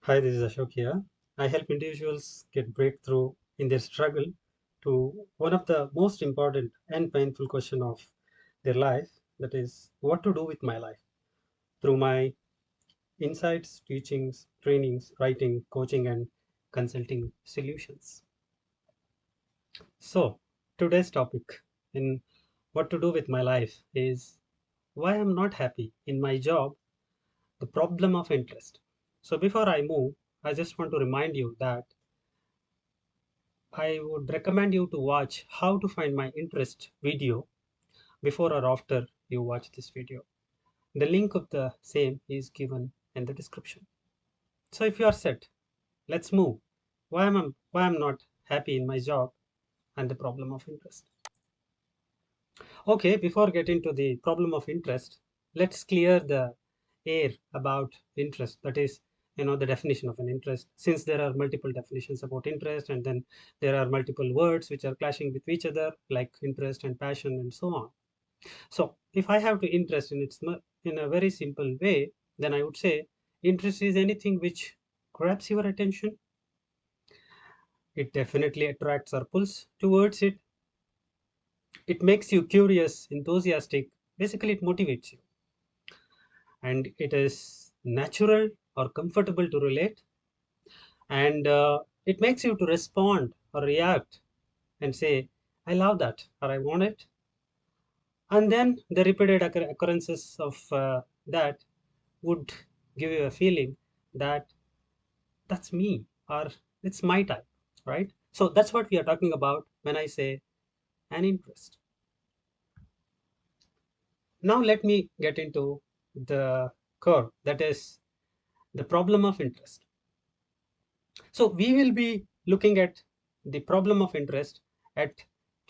Hi, this is Ashok here. I help individuals get breakthrough in their struggle to one of the most important and painful question of their life, that is, what to do with my life, through my insights, teachings, trainings, writing, coaching, and consulting solutions. So, today's topic in what to do with my life is why I'm not happy in my job, the problem of interest. So, before I move, I just want to remind you that I would recommend you to watch how to find my interest video before or after you watch this video. The link of the same is given in the description. So if you are set, let's move. Why I'm not happy in my job and the problem of interest. Okay, before getting to the problem of interest, let's clear the air about interest. That is, the definition of an interest. Since there are multiple definitions about interest, and then there are multiple words which are clashing with each other, like interest and passion and so on. So, if I have to interest in a very simple way, then I would say interest is anything which grabs your attention. It definitely attracts or pulls towards it. It makes you curious, enthusiastic. Basically, it motivates you, and it is natural or comfortable to relate, and it makes you to respond or react and say, I love that, or I want it. And then the repeated occurrences of that would give you a feeling that that's me, or it's my type, right? So that's what we are talking about when I say an interest. Now let me get into the core, that is the problem of interest. So we will be looking at the problem of interest at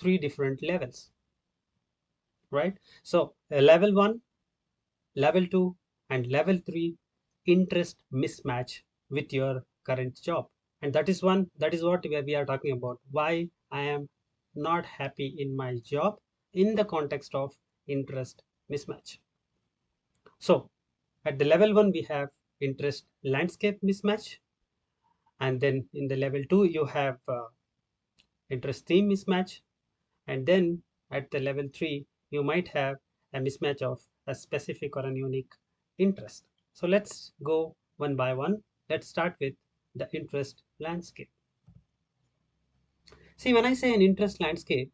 three different levels, right? So level 1, level 2, and level 3 interest mismatch with your current job. And that is what we are talking about. Why I am not happy in my job in the context of interest mismatch. So at the level 1, we have interest landscape mismatch. And then in the level 2, you have interest theme mismatch. And then at the level 3, you might have a mismatch of a specific or a unique interest. So let's go one by one. Let's start with the interest landscape. See, when I say an interest landscape,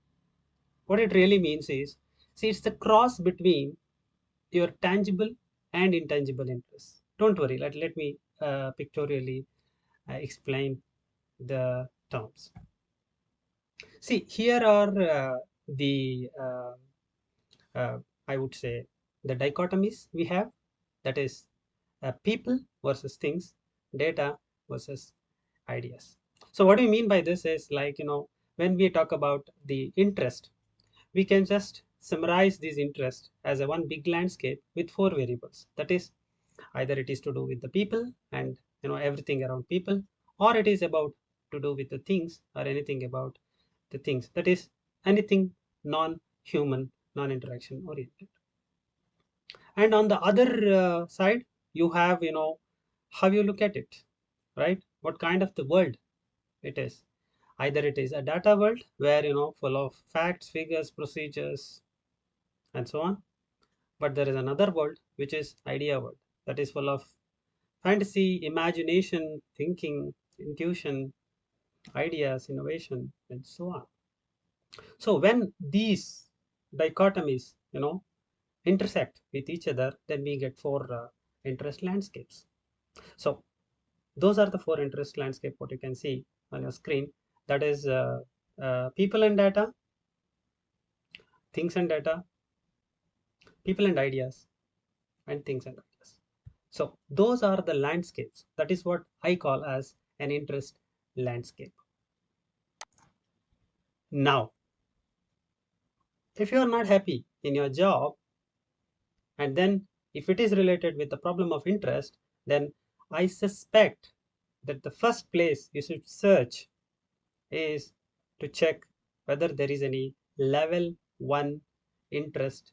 what it really means is, see, it's the cross between your tangible and intangible interests. Don't worry, let me pictorially explain the terms. See, here are the I would say the dichotomies we have, that is people versus things, data versus ideas. So what do we mean by this is, like, when we talk about the interest, we can just summarize this interest as a one big landscape with four variables. That is, either it is to do with the people and everything around people, or it is about to do with the things or anything about the things. That is anything non-human, non-interaction oriented. And on the other side, you have how you look at it, right? What kind of the world it is. Either it is a data world where full of facts, figures, procedures, and so on. But there is another world which is idea world, that is full of fantasy, imagination, thinking, intuition, ideas, innovation, and so on. So when these dichotomies intersect with each other, then we get four interest landscapes. So those are the four interest landscape what you can see on your screen. That is people and data, things and data, people and ideas, and things and ideas. So those are the landscapes. That is what I call as an interest landscape. Now, if you are not happy in your job, and then if it is related with the problem of interest, then I suspect that the first place you should search is to check whether there is any level 1 interest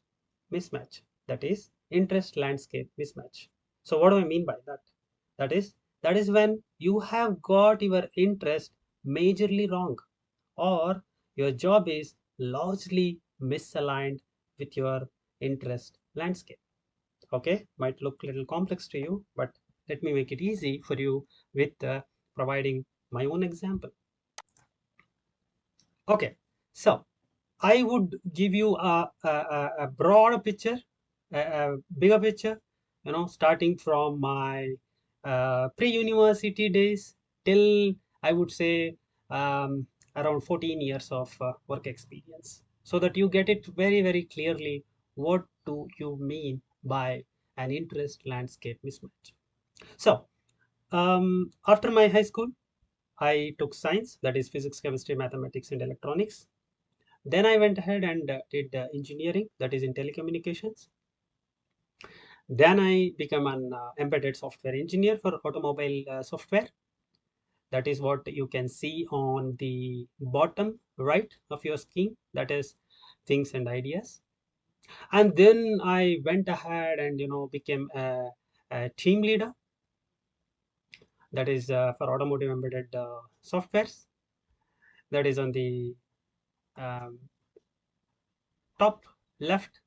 mismatch, that is interest landscape mismatch. So what do I mean by that? That is, That is when you have got your interest majorly wrong, or your job is largely misaligned with your interest landscape. Okay, might look a little complex to you, but let me make it easy for you with providing my own example. Okay, so I would give you a broader picture, a bigger picture, starting from my pre-university days till I would say around 14 years of work experience, so that you get it very, very clearly. What do you mean by an interest landscape mismatch? So, after my high school, I took science, that is physics, chemistry, mathematics, and electronics. Then I went ahead and did engineering, that is in telecommunications. Then I became an embedded software engineer for automobile software. That is what you can see on the bottom right of your screen. That is things and ideas. And then I went ahead and became a team leader. That is for automotive embedded softwares. That is on the um, top left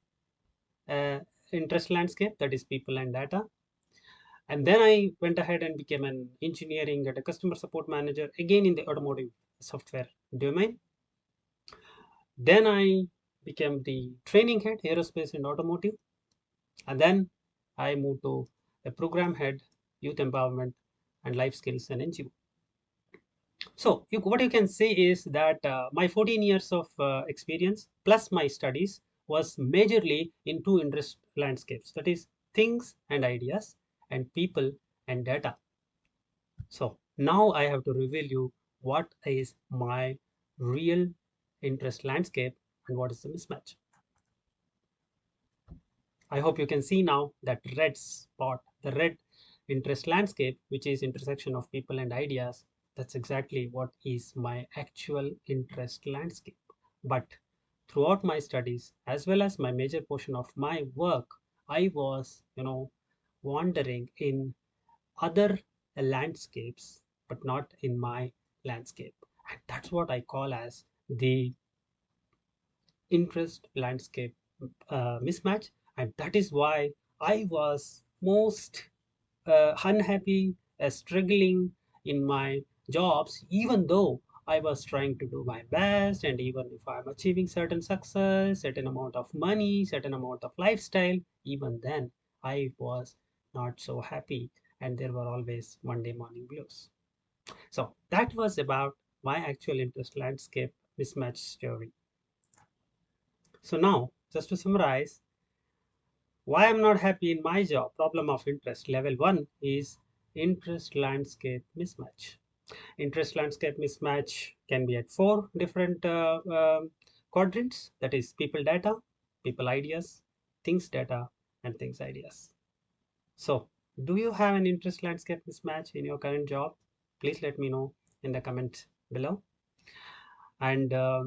uh, interest landscape. That is people and data. And then I went ahead and became an engineering and a customer support manager again in the automotive software domain. Then I became the training head, aerospace and automotive. And then I moved to a program head, youth empowerment and life skills and NGO. So what you can say is that my 14 years of experience plus my studies was majorly in two interest landscapes, that is things and ideas and people and data. So now I have to reveal you what is my real interest landscape and what is the mismatch. I hope you can see now that red spot, the red interest landscape, which is intersection of people and ideas. That's exactly what is my actual interest landscape. But throughout my studies, as well as my major portion of my work, I was, wandering in other landscapes, but not in my landscape. And that's what I call as the interest landscape mismatch. And that is why I was most unhappy, struggling in my jobs, even though I was trying to do my best, and even if I'm achieving certain success, certain amount of money, certain amount of lifestyle, even then I was not so happy, and there were always Monday morning blues. So that was about my actual interest landscape mismatch story. So now, just to summarize, why I'm not happy in my job, problem of interest. Level 1 is interest landscape mismatch. Interest landscape mismatch can be at four different quadrants, that is people data, people ideas, things data, and things ideas. So, do you have an interest landscape mismatch in your current job? Please let me know in the comment below. And uh,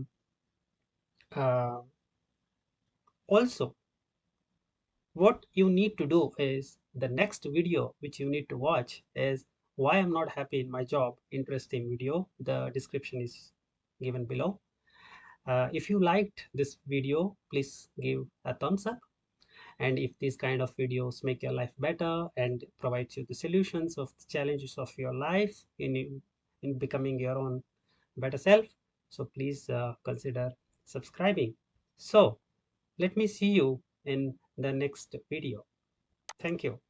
also, what you need to do is the next video which you need to watch is why I'm not happy in my job. Interesting video. The description is given below. If you liked this video, please give a thumbs up. And if these kind of videos make your life better and provides you the solutions of the challenges of your life in becoming your own better self, so please consider subscribing. So let me see you in the next video. Thank you.